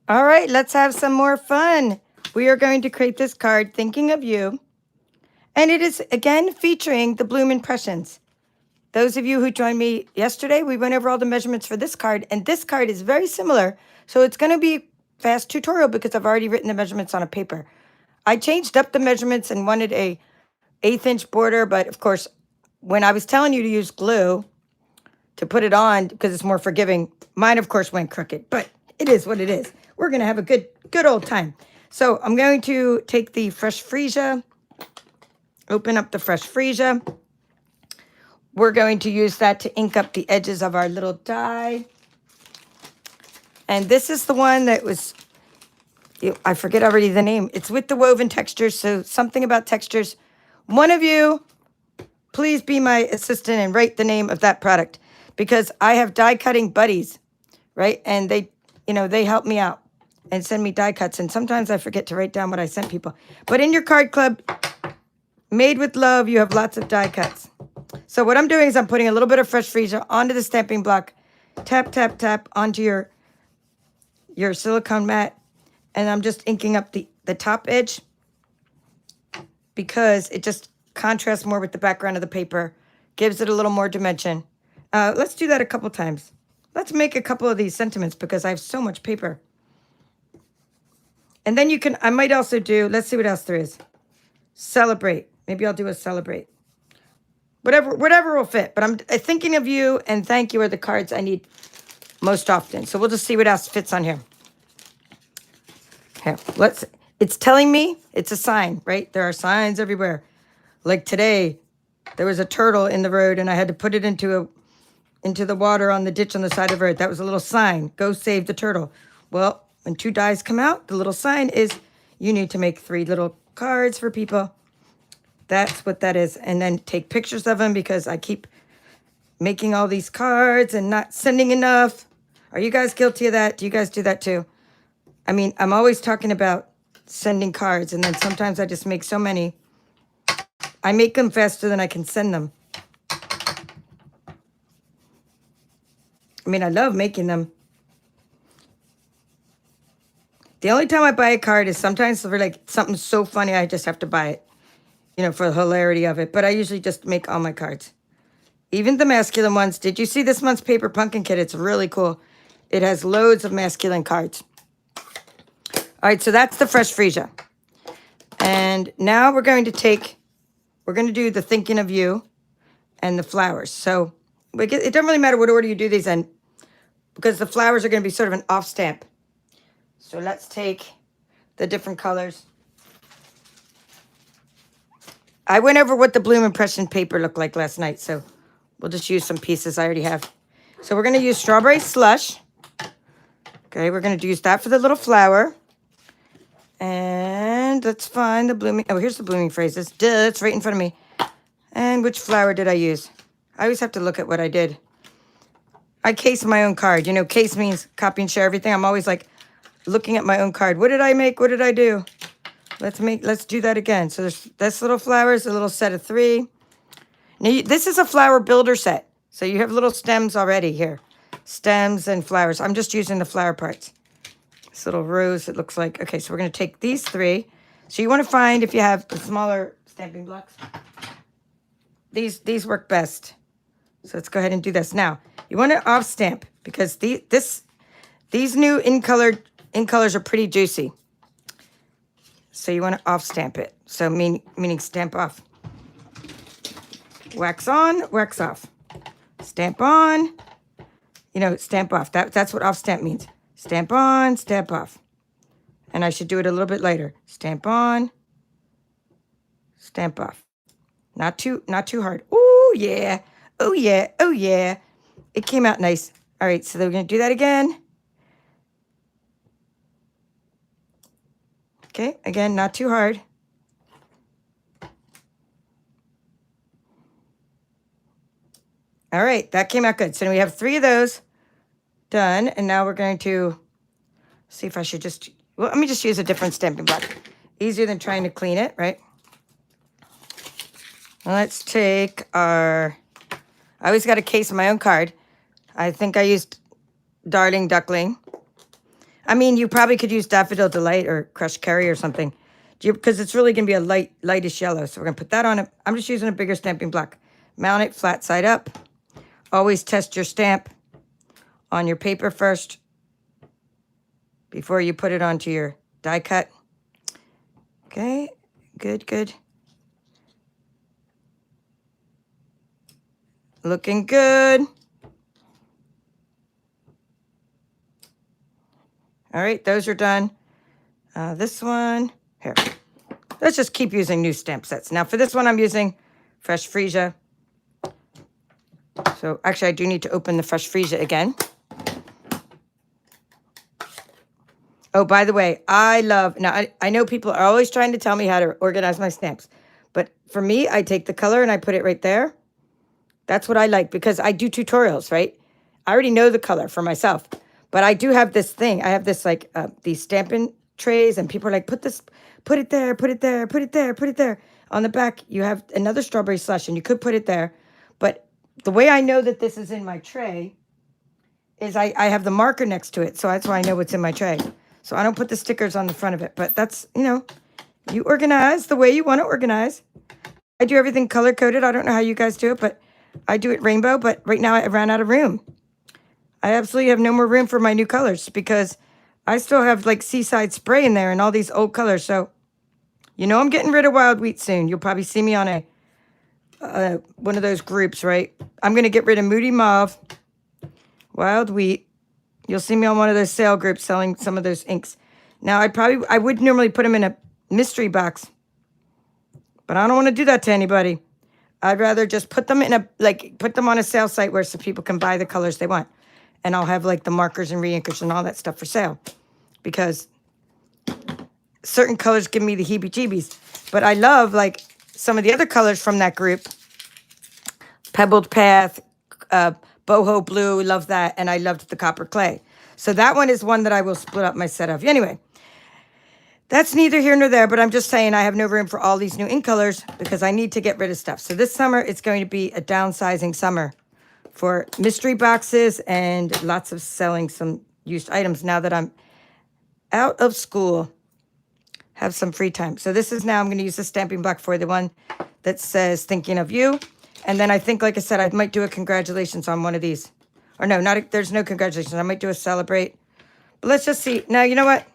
All right, let's have some more fun. We are going to create this card, Thinking of You. And it is, again, featuring the Bloom Impressions. Those of you who joined me yesterday, we went over all the measurements for this card. And this card is very similar. So it's going to be a fast tutorial because I've already written the measurements on a paper. I changed up the measurements and wanted a 1/8 inch border. But of course, when I was telling you to use glue to put it on because it's more forgiving, mine, of course, went crooked. But it is what it is. We're going to have a good old time. So I'm going to take the fresh freesia, open up the fresh freesia. We're going to use that to ink up the edges of our little die. And this is the one that was, I forget already the name. It's with the woven textures, so something about textures. One of you, please be my assistant and write the name of that product because I have die cutting buddies, right? And they help me out and send me die cuts. And sometimes I forget to write down what I sent people. But in your card club, made with love, you have lots of die cuts. So what I'm doing is I'm putting a little bit of fresh freesia onto the stamping block, tap, tap, tap onto your silicone mat, and I'm just inking up the top edge because it just contrasts more with the background of the paper, gives it a little more dimension. Let's do that a couple times. Let's make a couple of these sentiments because I have so much paper. And then I might also do, let's see what else there is. Celebrate. Maybe I'll do a celebrate. Whatever will fit. But I'm thinking of you and thank you are the cards I need most often. So we'll just see what else fits on here. Here, it's telling me it's a sign, right? There are signs everywhere. Like today, there was a turtle in the road and I had to put it into the water on the ditch on the side of the road. That was a little sign. Go save the turtle. Well, when 2 dies come out, the little sign is you need to make 3 little cards for people. That's what that is. And then take pictures of them because I keep making all these cards and not sending enough. Are you guys guilty of that? Do you guys do that too? I mean, I'm always talking about sending cards and then sometimes I just make so many. I make them faster than I can send them. I mean, I love making them. The only time I buy a card is sometimes for like something so funny I just have to buy it, for the hilarity of it. But I usually just make all my cards. Even the masculine ones. Did you see this month's Paper Pumpkin Kit? It's really cool. It has loads of masculine cards. All right, so that's the fresh freesia. And now we're going to do the Thinking of You and the flowers. So it doesn't really matter what order you do these in because the flowers are going to be sort of an off stamp. So let's take the different colors. I went over what the Bloom Impression paper looked like last night, so we'll just use some pieces I already have. So we're going to use Strawberry Slush. Okay, we're going to use that for the little flower. And let's find the blooming. Oh, here's the blooming phrases. Duh, it's right in front of me. And which flower did I use? I always have to look at what I did. I case my own card. Case means copy and share everything. I'm always like looking at my own card. What did I make? What did I do? Let's do that again. So there's this little flower is a little set of 3. Now this is a flower builder set. So you have little stems already here. Stems and flowers. I'm just using the flower parts. This little rose, it looks like. Okay, so we're going to take these 3. So you want to find, if you have the smaller stamping blocks, these work best. So let's go ahead and do this. Now, you want to off stamp because these new ink colors are pretty juicy. So you want to off stamp it. So meaning stamp off. Wax on, wax off. Stamp on, stamp off. That's what off stamp means. Stamp on, stamp off. And I should do it a little bit later. Stamp on, stamp off. Not too hard. Ooh, yeah. Oh, yeah. Oh, yeah. It came out nice. All right, so we're going to do that again. Okay, again, not too hard. All right, that came out good. So we have 3 of those done. And now we're going to see if I should let me just use a different stamping block. Easier than trying to clean it, right? Let's take I always got a case of my own card. I think I used Darling Duckling. I mean, you probably could use Daffodil Delight or Crushed Curry or something. Because it's really going to be a lightish yellow. So we're going to put that on it. I'm just using a bigger stamping block. Mount it flat side up. Always test your stamp on your paper first before you put it onto your die cut. Okay, good, good. Looking good. All right, those are done. This one, here. Let's just keep using new stamp sets. Now for this one, I'm using Fresh Freesia. So actually, I do need to open the Fresh Freesia again. Oh, by the way, I love, now I know people are always trying to tell me how to organize my stamps. But for me, I take the color and I put it right there. That's what I like because I do tutorials, right? I already know the color for myself. But I do have this thing. I have this like these Stampin' trays and people are like, put it there, put it there, put it there, put it there. On the back, you have another strawberry slush and you could put it there. But the way I know that this is in my tray is I have the marker next to it. So that's why I know what's in my tray. So I don't put the stickers on the front of it. But that's, you know, you organize the way you want to organize. I do everything color-coded. I don't know how you guys do it, but I do it rainbow. But right now I ran out of room. I absolutely have no more room for my new colors because I still have like Seaside Spray in there and all these old colors. So, you know, I'm getting rid of Wild Wheat soon. You'll probably see me on a one of those groups, right? I'm going to get rid of Moody Mauve, Wild Wheat. You'll see me on one of those sale groups selling some of those inks. Now, I would normally put them in a mystery box, but I don't want to do that to anybody. I'd rather just put them in put them on a sale site where so people can buy the colors they want. And I'll have like the markers and reinkers and all that stuff for sale because certain colors give me the heebie-jeebies. But I love like some of the other colors from that group. Pebbled Path, Boho Blue, love that. And I loved the Copper Clay. So that one is one that I will split up my set of. Anyway, that's neither here nor there, but I'm just saying I have no room for all these new ink colors because I need to get rid of stuff. So this summer, it's going to be a downsizing summer for mystery boxes and lots of selling some used items now that I'm out of school, have some free time. So this is now, I'm going to use the stamping block for the one that says thinking of you. And then I think, like I said, I might do a congratulations on one of these. Or no, there's no congratulations. I might do a celebrate. But let's just see. Now, you know what?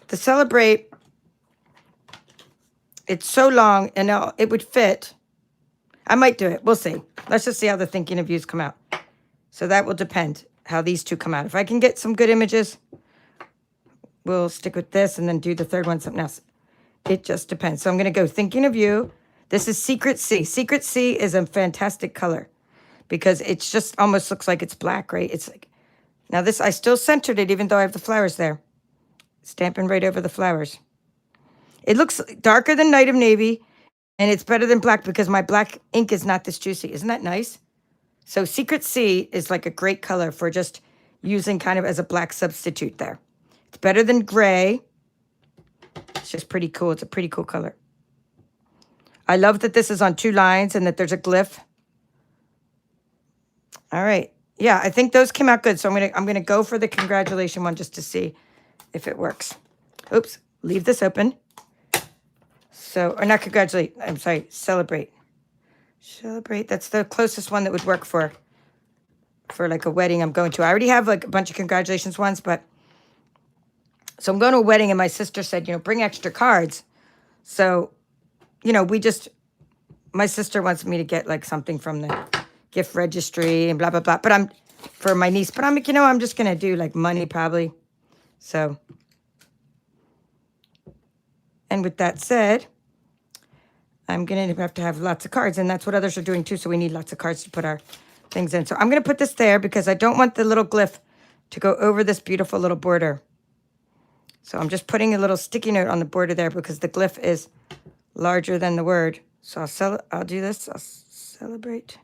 The celebrate, it's so long and it would fit. I might do it. We'll see. Let's just see how the thinking of yous come out. So that will depend how these two come out. If I can get some good images, we'll stick with this and then do the third one, something else. It just depends. So I'm going to go thinking of you. This is Secret Sea. Secret Sea is a fantastic color because it just almost looks like it's black, right? It's like, now this, I still centered it even though I have the flowers there. Stamping right over the flowers. It looks darker than Night of Navy. And it's better than black because my black ink is not this juicy. Isn't that nice? So Secret Sea is like a great color for just using kind of as a black substitute there. It's better than gray. It's just pretty cool. It's a pretty cool color. I love that this is on 2 lines and that there's a glyph. All right. Yeah, I think those came out good. So I'm gonna go for the congratulation one just to see if it works. Oops, leave this open. So, or not congratulate, I'm sorry, celebrate. Celebrate, that's the closest one that would work for like a wedding I'm going to. I already have like a bunch of congratulations ones, but, so I'm going to a wedding and my sister said, you know, bring extra cards. So, you know, my sister wants me to get like something from the gift registry and blah, blah, blah. But for my niece, but you know, I'm just going to do like money probably. So, and with that said, I'm going to have lots of cards, and that's what others are doing too, so we need lots of cards to put our things in. So I'm going to put this there because I don't want the little glyph to go over this beautiful little border. So I'm just putting a little sticky note on the border there because the glyph is larger than the word. So I'll do this. I'll celebrate.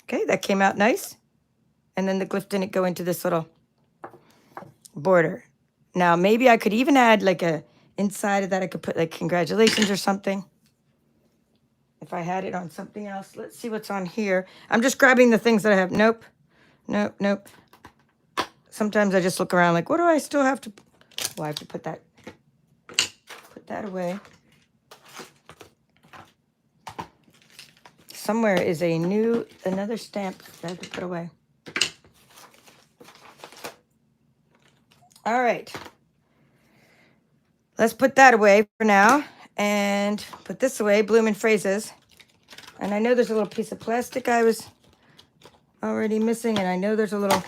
Okay, that came out nice. And then the glyph didn't go into this little border. Now, maybe I could even add like inside of that, I could put like congratulations or something. If I had it on something else. Let's see what's on here. I'm just grabbing the things that I have. Nope. Nope, nope. Sometimes I just look around like, what do I still have to... Well, I have to put that away. Somewhere is another stamp that I have to put away. All right. Let's put that away for now and put this away, Bloomin' Phrases. And I know there's a little piece of plastic I was already missing, and I know there's a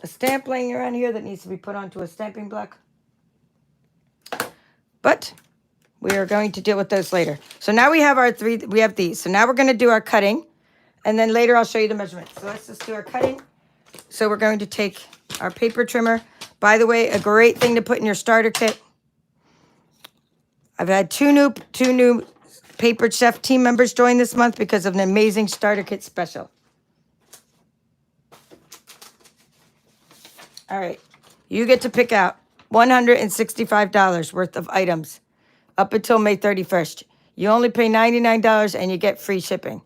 stamp laying around here that needs to be put onto a stamping block. But we are going to deal with those later. So now we have we have these. So now we're going to do our cutting, and then later I'll show you the measurements. So let's just do our cutting. So we're going to take our paper trimmer. By the way, a great thing to put in your starter kit. I've had two new Paper Chef team members join this month because of an amazing starter kit special. All right, you get to pick out $165 worth of items up until May 31st. You only pay $99 and you get free shipping.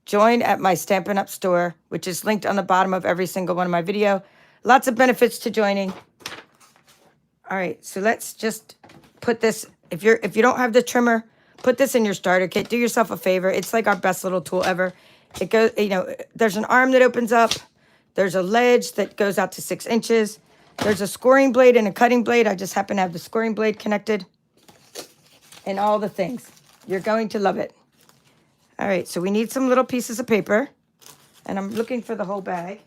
Join at my Stampin' Up store, which is linked on the bottom of every single one of my video. Lots of benefits to joining. All right, so let's just put this, if you don't have the trimmer, put this in your starter kit. Do yourself a favor. It's like our best little tool ever. It goes, there's an arm that opens up. There's a ledge that goes out to 6 inches. There's a scoring blade and a cutting blade. I just happen to have the scoring blade connected. And all the things. You're going to love it. All right, so we need some little pieces of paper. And I'm looking for the whole bag.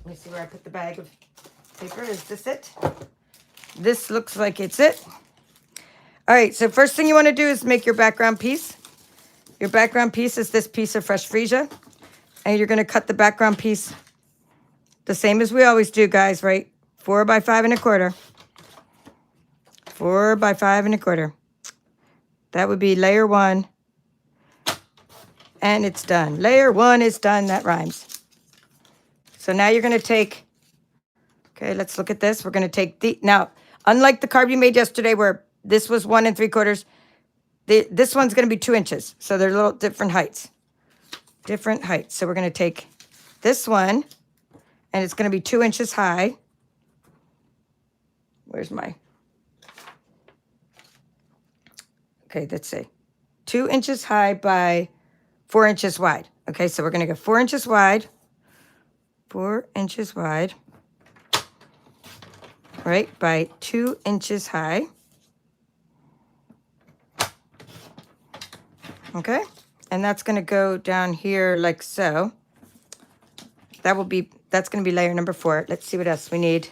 Let me see where I put the bag of paper. Is this it? This looks like it's it. All right, so first thing you want to do is make your background piece. Your background piece is this piece of fresh freesia. And you're going to cut the background piece the same as we always do, guys, right? 4 by 5 1/4. 4 by 5 1/4. That would be layer 1. And it's done. Layer 1 is done. That rhymes. So now you're going to take, okay, let's look at this. We're going to take now, unlike the card we made yesterday where this was 1 3/4, this one's going to be 2 inches. So they're little different heights. Different heights. So we're going to take this one, and it's going to be 2 inches high. Where's my... Okay, let's see. 2 inches high by 4 inches wide. Okay, so we're going to go 4 inches wide. 4 inches wide. Right, by 2 inches high. Okay, and that's going to go down here like so. That's going to be layer number 4. Let's see what else we need.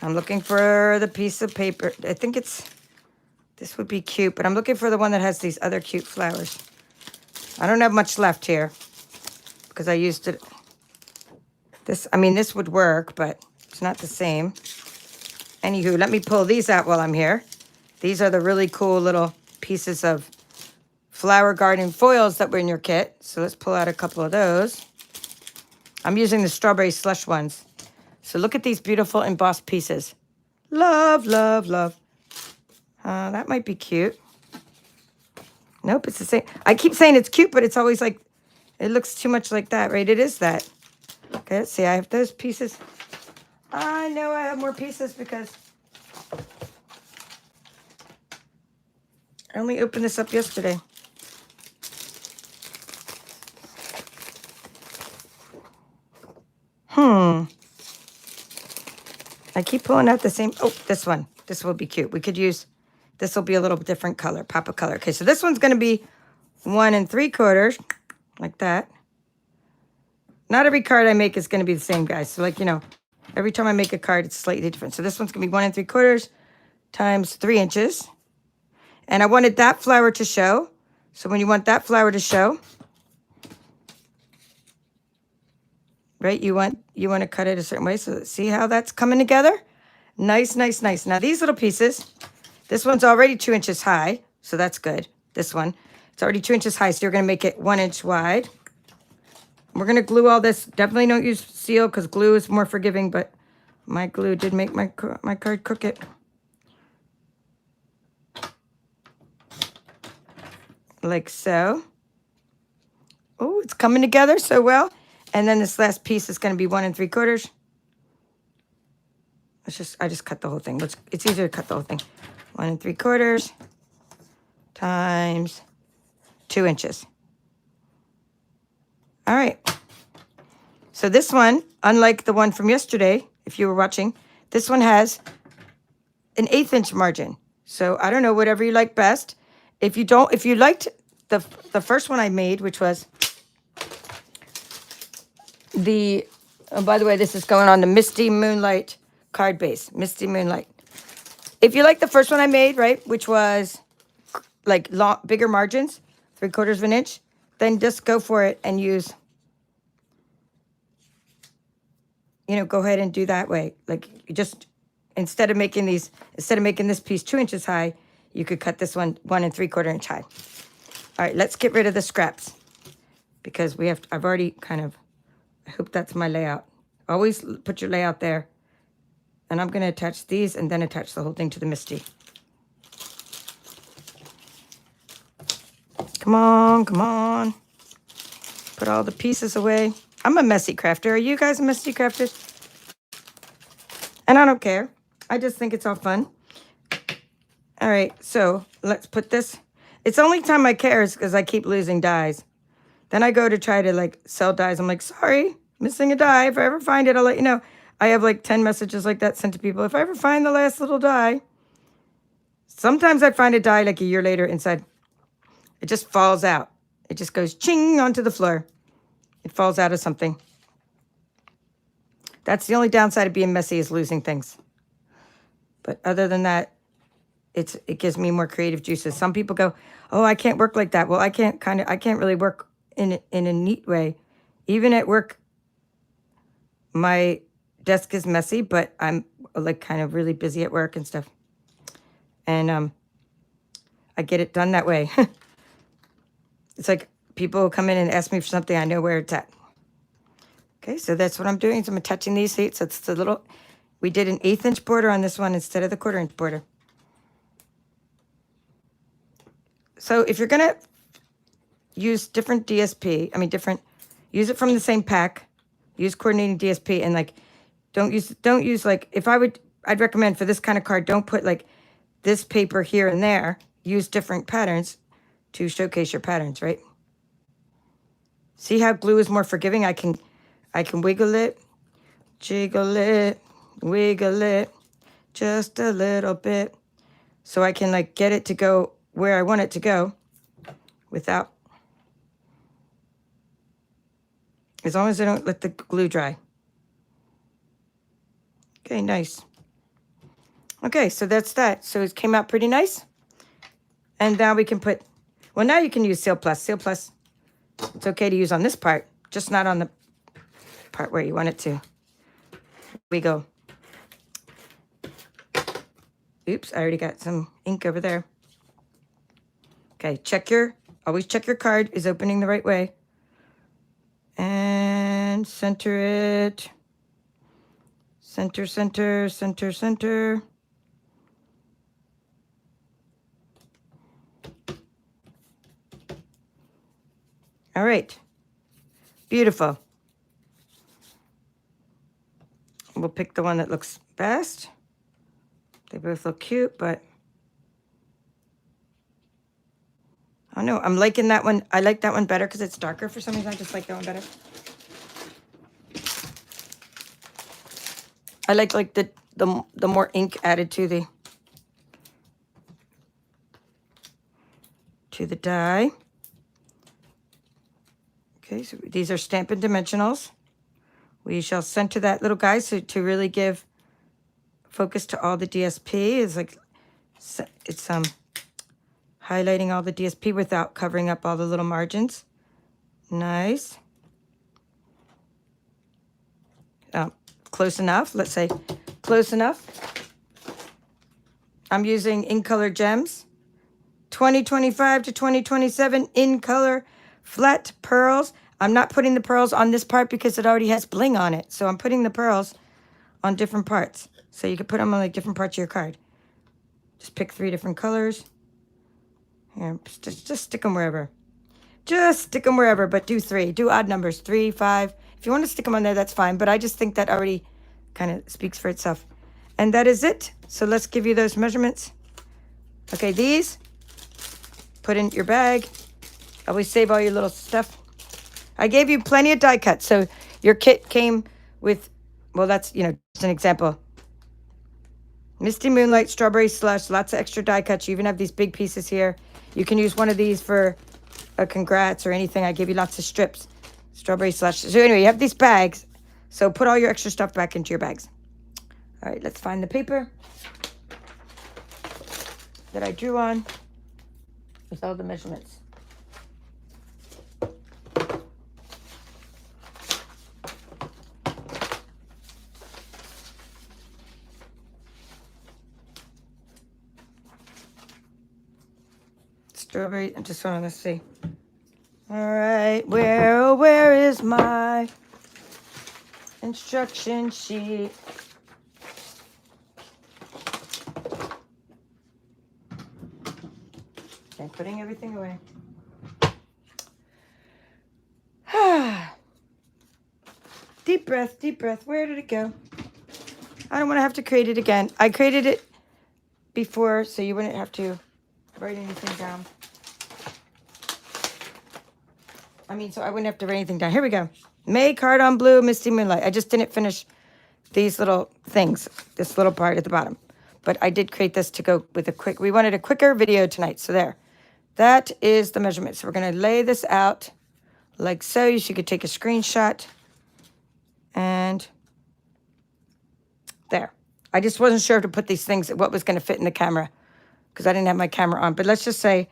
I'm looking for the piece of paper. I think this would be cute, but I'm looking for the one that has these other cute flowers. I don't have much left here because I used it. This would work, but it's not the same. Anywho, let me pull these out while I'm here. These are the really cool little pieces of flower garden foils that were in your kit. So let's pull out a couple of those. I'm using the strawberry slush ones. So look at these beautiful embossed pieces. Love, love, love. That might be cute. Nope, it's the same. I keep saying it's cute, but it's always like, it looks too much like that, right? It is that. Okay, let's see. I have those pieces. I know I have more pieces because I only opened this up yesterday. I keep pulling out the same. Oh, this one. This will be cute. We could use, this will be a little different color, pop of color. Okay, so this one's going to be 1 3/4, like that. Not every card I make is going to be the same, guys. So like, every time I make a card, it's slightly different. So this one's going to be 1 3/4 times 3 inches. And I wanted that flower to show. So when you want that flower to show, right, you want to cut it a certain way. So see how that's coming together? Nice, nice, nice. Now these little pieces, this one's already 2 inches high. So that's good. This one, it's already 2 inches high. So you're going to make it 1 inch wide. We're going to glue all this. Definitely don't use seal because glue is more forgiving, but my glue did make my card crooked. like so. Oh, it's coming together so well. And then this last piece is going to be 1 3/4. I just cut the whole thing. It's easier to cut the whole thing. 1 3/4 times 2 inches. All right. So this one, unlike the one from yesterday, if you were watching, this one has an 1/8 inch margin. So I don't know, whatever you like best. If you liked the first one I made, which was the, oh, by the way, this is going on the Misty Moonlight card base, Misty Moonlight. If you like the first one I made, right, which was like bigger margins, 3/4 of an inch, then just go for it and use, go ahead and do that way. Like you just, instead of making this piece 2 inches high, you could cut this one 1 3/4 inch high. All right, let's get rid of the scraps because I've already kind of, I hope that's my layout. Always put your layout there. And I'm going to attach these and then attach the whole thing to the Misty. Come on, come on. Put all the pieces away. I'm a messy crafter. Are you guys messy crafters? And I don't care. I just think it's all fun. All right, so let's put this. It's the only time I care is because I keep losing dies. Then I go to try to like sell dies. I'm like, sorry, missing a die. If I ever find it, I'll let you know. I have like 10 messages like that sent to people. If I ever find the last little die. Sometimes I find a die like a year later inside. It just falls out. It just goes ching onto the floor. It falls out of something. That's the only downside of being messy is losing things. But other than that, it gives me more creative juices. Some people go, oh, I can't work like that. Well, I can't really work in a neat way. Even at work, my desk is messy, but I'm like kind of really busy at work and stuff. And I get it done that way. It's like people come in and ask me for something, I know where it's at. Okay, so that's what I'm doing. So I'm attaching these seats. So it's the little, we did an 1/8 inch border on this one instead of the 1/4 inch border. So if you're going to use different DSP, use it from the same pack, use coordinating DSP, and like, don't use like, I'd recommend for this kind of card, don't put like this paper here and there. Use different patterns to showcase your patterns, right? See how glue is more forgiving? I can wiggle it, jiggle it, wiggle it, just a little bit. So I can like get it to go where I want it to go without, as long as I don't let the glue dry. Okay, nice. Okay, so that's that. So it came out pretty nice. And now we can put, well, now you can use Seal Plus. Seal Plus, it's okay to use on this part, just not on the part where you want it to. Here we go. Oops, I already got some ink over there. Okay, always check your card is opening the right way. And center it. Center, center, center, center. All right, beautiful. We'll pick the one that looks best. They both look cute, but I don't know. I'm liking that one. I like that one better because it's darker for some reason. I just like that one better. I like the more ink added to the die. Okay, so these are Stampin' Dimensionals. We shall center that little guy so to really give focus to all the DSP. It's highlighting all the DSP without covering up all the little margins. Nice. Close enough. Let's say close enough. I'm using In Color Gems 2025 to 2027 In Color Flat Pearls. I'm not putting the pearls on this part because it already has bling on it. So I'm putting the pearls on different parts. So you can put them on like different parts of your card. Just pick 3 different colors. Here, just stick them wherever. Just stick them wherever, but do 3. Do odd numbers, 3, 5. If you want to stick them on there, that's fine. But I just think that already kind of speaks for itself. And that is it. So let's give you those measurements. Okay, these, put in your bag. Always save all your little stuff. I gave you plenty of die cuts. So your kit came with, well, that's, you know, just an example. Misty Moonlight, Strawberry Slush, lots of extra die cuts. You even have these big pieces here. You can use one of these for a congrats or anything. I gave you lots of strips. Strawberry Slush. So anyway, you have these bags. So put all your extra stuff back into your bags. All right, let's find the paper that I drew on with all the measurements. Strawberry, I just want to see. All right, where is my instruction sheet? I'm putting everything away. Deep breath, deep breath. Where did it go? I don't want to have to create it again. I created it before, so you wouldn't have to write anything down. So I wouldn't have to write anything down. Here we go. May card on blue, Misty Moonlight. I just didn't finish these little things, this little part at the bottom. But I did create this to go with a quick, we wanted a quicker video tonight. So there, that is the measurement. So we're going to lay this out like so. You could take a screenshot. And there. I just wasn't sure to put these things, what was going to fit in the camera, because I didn't have my camera on. But let's just say,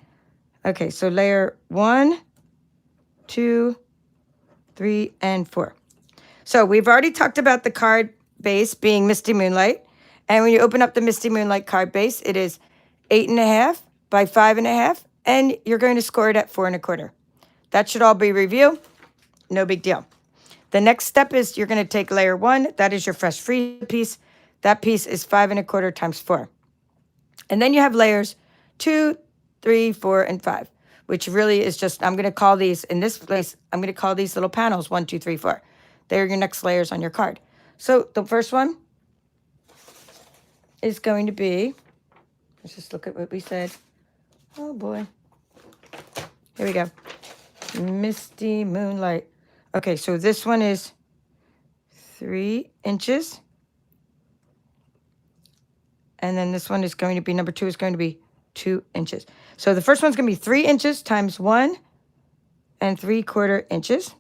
okay, so layer 1, 2, 3, and 4. So we've already talked about the card base being Misty Moonlight. And when you open up the Misty Moonlight card base, it is 8.5 by 5.5. And you're going to score it at 4 1/4. That should all be review. No big deal. The next step is you're going to take layer 1. That is your fresh free piece. That piece is 5 1/4 times 4. And then you have layers 2, 3, 4, and 5, which really is just, I'm going to call these, in this place, I'm going to call these little panels 1, 2, 3, 4. They're your next layers on your card. So the first one is going to be, let's just look at what we said. Oh boy. Here we go. Misty Moonlight. Okay, so this one is 3 inches. And then this one is going to be, number 2 is going to be 2 inches. So the first one's going to be 3 inches times 1 3/4 inches.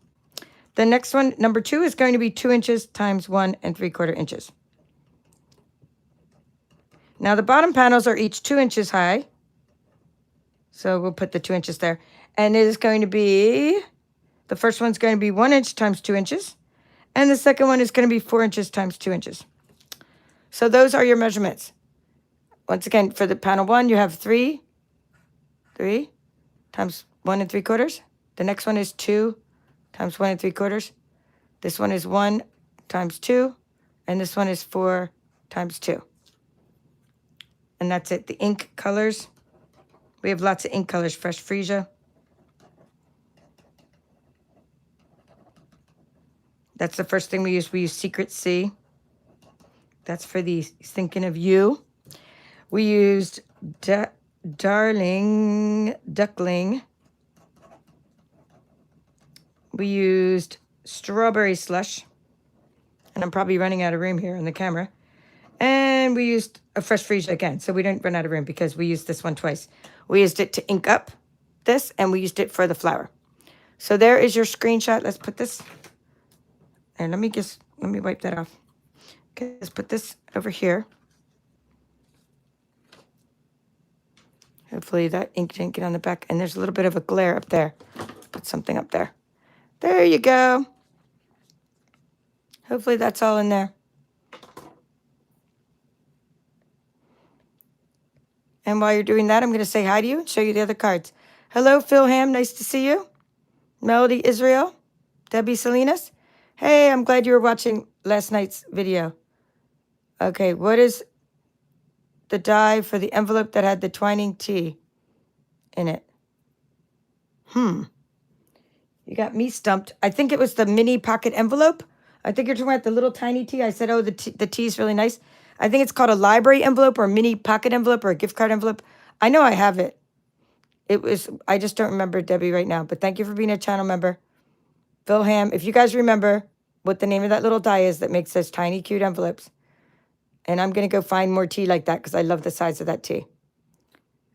The next one, number 2, is going to be 2 inches times 1 3/4 inches. Now the bottom panels are each 2 inches high. So we'll put the 2 inches there. And it is going to be, the first one's going to be 1 inch times 2 inches. And the second one is going to be 4 inches times 2 inches. So those are your measurements. Once again, for the panel 1, you have 3 times 1 3/4. The next one is 2 times 1 3/4. This one is 1 times 2. And this one is 4 times 2. And that's it. The ink colors. We have lots of ink colors. Fresh Freesia. That's the first thing we use. We use Secret C. That's for the Thinking of You. We used Darling Duckling. We used Strawberry Slush. And I'm probably running out of room here on the camera. And we used a Fresh Freesia again. So we didn't run out of room because we used this one twice. We used it to ink up this, and we used it for the flower. So there is your screenshot. Let's put this. And let me wipe that off. Okay, let's put this over here. Hopefully that ink didn't get on the back. And there's a little bit of a glare up there. Put something up there. There you go. Hopefully that's all in there. And while you're doing that, I'm going to say hi to you and show you the other cards. Hello, Phil Ham. Nice to see you. Melody Israel. Debbie Salinas. Hey, I'm glad you were watching last night's video. Okay, what is the die for the envelope that had the twining T? in it. You got me stumped. I think it was the mini pocket envelope. I think you're talking about the little tiny tea. I said, oh, the tea is really nice. I think it's called a library envelope or a mini pocket envelope or a gift card envelope. I know I have it. I just don't remember, Debbie, right now. But thank you for being a channel member. Phil Ham, if you guys remember what the name of that little die is that makes those tiny, cute envelopes. And I'm going to go find more tea like that because I love the size of that tea.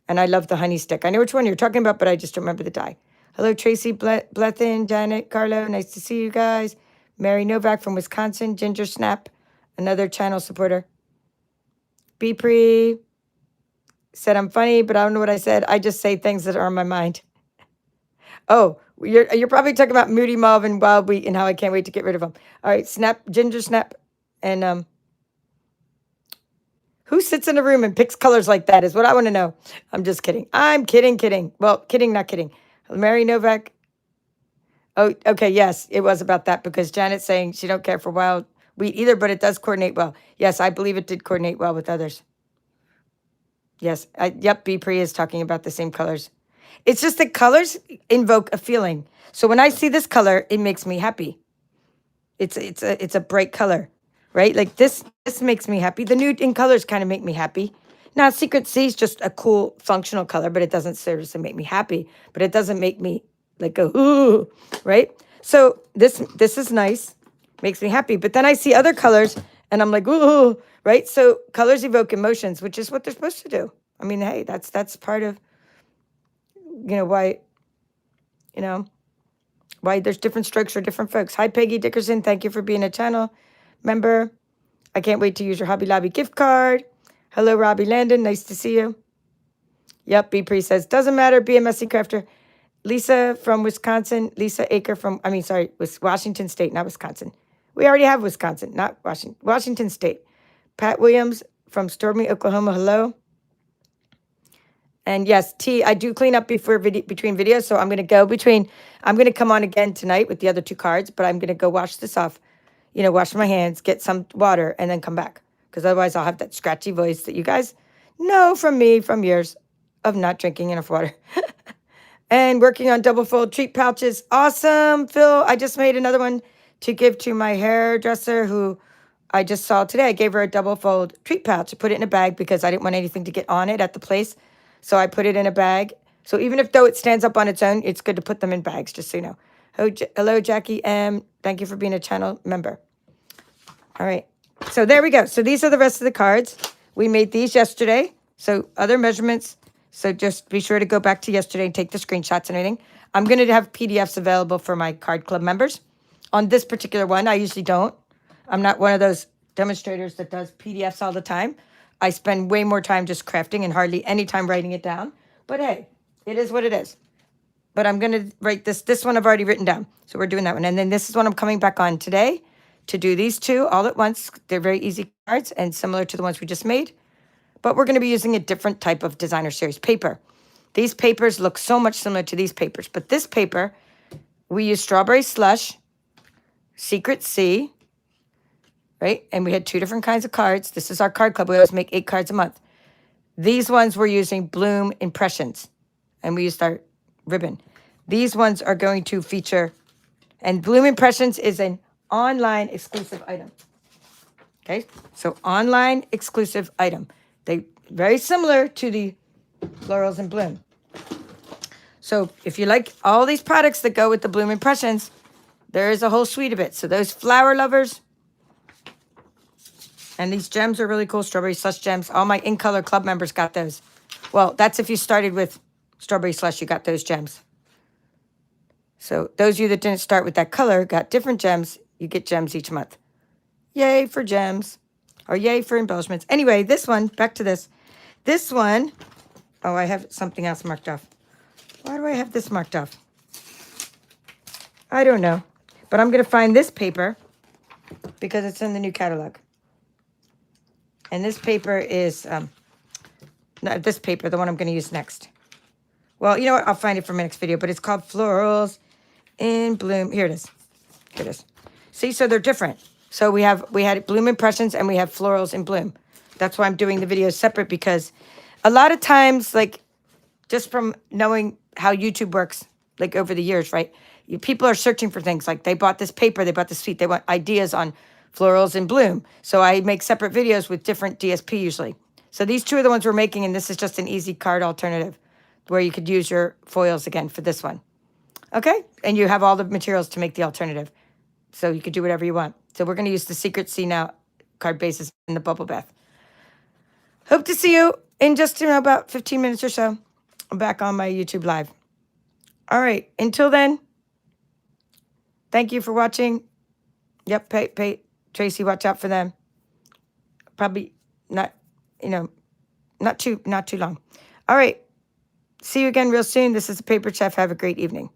And I love the honey stick. I know which one you're talking about, but I just don't remember the die. Hello, Tracy Blethen, Janet, Carlo. Nice to see you guys. Mary Novak from Wisconsin. Ginger Snap, another channel supporter. Be Pre said I'm funny, but I don't know what I said. I just say things that are on my mind. Oh, you're probably talking about Moody Mauve and Wild Wheat and how I can't wait to get rid of them. All right, Snap, Ginger Snap, and who sits in a room and picks colors like that is what I want to know. I'm just kidding. I'm kidding. Well, kidding, not kidding. Mary Novak. Oh, okay, yes, it was about that because Janet's saying she don't care for wild wheat either, but it does coordinate well. Yes, I believe it did coordinate well with others. Yes, yep, B. Pre is talking about the same colors. It's just that colors invoke a feeling. So when I see this color, it makes me happy. It's a bright color, right? Like this makes me happy. The nude in colors kind of make me happy. Now, Secret Sea is just a cool functional color, but it doesn't seriously make me happy. But it doesn't make me like go, ooh, right? So this is nice, makes me happy. But then I see other colors and I'm like, ooh, right? So colors evoke emotions, which is what they're supposed to do. I mean, hey, that's part of, why there's different strokes for different folks. Hi, Peggy Dickerson. Thank you for being a channel member. I can't wait to use your Hobby Lobby gift card. Hello, Robbie Landon. Nice to see you. Yep, B. Pre says, doesn't matter, be a messy crafter. Lisa from Wisconsin. Lisa Aker from, Washington State, not Wisconsin. We already have Wisconsin, not Washington. Washington State. Pat Williams from Stormy, Oklahoma. Hello. And yes, T, I do clean up between videos, so I'm going to come on again tonight with the other two cards, but I'm going to go wash this off, wash my hands, get some water, and then come back. Because otherwise I'll have that scratchy voice that you guys know from me from years of not drinking enough water. And working on double fold treat pouches. Awesome, Phil. I just made another one to give to my hairdresser who I just saw today. I gave her a double fold treat pouch. I put it in a bag because I didn't want anything to get on it at the place. So I put it in a bag. So even though it stands up on its own, it's good to put them in bags, just so you know. Hello, Jackie M. Thank you for being a channel member. All right. So there we go. So these are the rest of the cards. We made these yesterday. So other measurements. So just be sure to go back to yesterday and take the screenshots and everything. I'm going to have PDFs available for my card club members. On this particular one, I usually don't. I'm not one of those demonstrators that does PDFs all the time. I spend way more time just crafting and hardly any time writing it down. But hey, it is what it is. But I'm going to write this. This one I've already written down. So we're doing that one. And then this is what I'm coming back on today to do these two all at once. They're very easy cards and similar to the ones we just made. But we're going to be using a different type of designer series paper. These papers look so much similar to these papers. But this paper, we use Strawberry Slush, Secret Sea, right? And we had two different kinds of cards. This is our card club. We always make 8 cards a month. These ones we're using Bloom Impressions. And we used our ribbon. These ones are going to feature, and Bloom Impressions is an online exclusive item. Okay, so online exclusive item. They very similar to the Florals in Bloom. So if you like all these products that go with the Bloom Impressions, there is a whole suite of it. So those flower lovers, and these gems are really cool, Strawberry Slush gems. All my In Color Club members got those. Well, that's if you started with Strawberry Slush, you got those gems. So those of you that didn't start with that color got different gems. You get gems each month. Yay for gems. Or yay for embellishments. Anyway, this one, back to this. This one, oh, I have something else marked off. Why do I have this marked off? I don't know. But I'm going to find this paper because it's in the new catalog. And this paper is, not this paper, the one I'm going to use next. Well, you know what? I'll find it for my next video. But it's called Florals in Bloom. Here it is. Here it is. See, so they're different. So we had Bloom Impressions and we have Florals in Bloom. That's why I'm doing the videos separate, because a lot of times, like, just from knowing how YouTube works, like over the years, right? People are searching for things like they bought this paper, they bought this sheet, they want ideas on florals in bloom. So I make separate videos with different DSP usually. So these two are the ones we're making, and this is just an easy card alternative where you could use your foils again for this one. Okay? And you have all the materials to make the alternative. So you could do whatever you want. So we're going to use the Secret See Now card bases in the bubble bath. Hope to see you in just about 15 minutes or so. I'm back on my YouTube Live. All right. Until then, thank you for watching. Yep, Tracy, watch out for them. Probably not, not too long. All right. See you again real soon. This is the Paper Chef. Have a great evening.